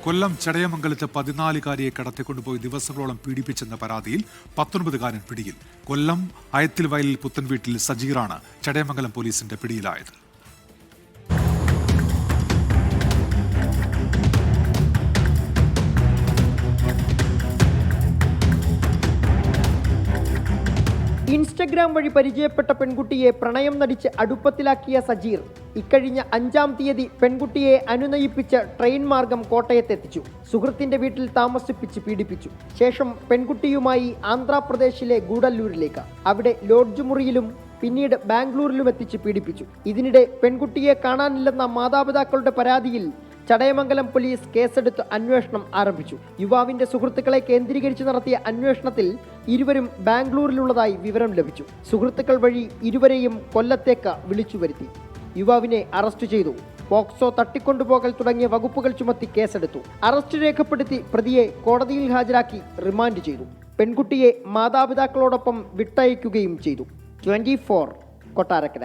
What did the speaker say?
കൊല്ലം ചടയമംഗലത്ത് 14-കാരിയെ കടത്തിക്കൊണ്ടുപോയി ദിവസങ്ങളോളം പീഡിപ്പിച്ചെന്ന പരാതിയിൽ 19-കാരൻ പിടിയിൽ. കൊല്ലം അയത്തിൽ വയലിൽ പുത്തൻവീട്ടിൽ സജീറാണ് ചടയമംഗലം പോലീസിന്റെ പിടിയിലായത്. ഇൻസ്റ്റഗ്രാം വഴി പരിചയപ്പെട്ട പെൺകുട്ടിയെ പ്രണയം നടിച്ച് അടുപ്പത്തിലാക്കിയ സജീർ ഇക്കഴിഞ്ഞ 5-ാം തീയതി പെൺകുട്ടിയെ അനുനയിപ്പിച്ച് ട്രെയിൻ മാർഗം കോട്ടയത്തെത്തിച്ചു. സുഹൃത്തിന്റെ വീട്ടിൽ താമസിപ്പിച്ച് പീഡിപ്പിച്ചു. ശേഷം പെൺകുട്ടിയുമായി ആന്ധ്രാപ്രദേശിലെ ഗൂഡല്ലൂരിലേക്ക്, അവിടെ ലോഡ്ജ് മുറിയിലും പിന്നീട് ബാംഗ്ലൂരിലും എത്തിച്ച് പീഡിപ്പിച്ചു. ഇതിനിടെ പെൺകുട്ടിയെ കാണാനില്ലെന്ന മാതാപിതാക്കളുടെ പരാതിയിൽ ചടയമംഗലം പോലീസ് കേസെടുത്ത് അന്വേഷണം ആരംഭിച്ചു. യുവാവിന്റെ സുഹൃത്തുക്കളെ കേന്ദ്രീകരിച്ച് നടത്തിയ അന്വേഷണത്തിൽ ഇരുവരും ബാംഗ്ലൂരിലുള്ളതായി വിവരം ലഭിച്ചു. സുഹൃത്തുക്കൾ വഴി ഇരുവരെയും കൊല്ലത്തേക്ക് വിളിച്ചു വരുത്തി. യുവാവിനെ അറസ്റ്റ് ചെയ്തു. പോക്സോ, തട്ടിക്കൊണ്ടുപോകൽ തുടങ്ങിയ വകുപ്പുകൾ ചുമത്തി കേസെടുത്തു. അറസ്റ്റ് രേഖപ്പെടുത്തി പ്രതിയെ കോടതിയിൽ ഹാജരാക്കി റിമാൻഡ് ചെയ്തു. പെൺകുട്ടിയെ മാതാപിതാക്കളോടൊപ്പം വിട്ടയക്കുകയും ചെയ്തു. 24 കൊട്ടാരക്കര.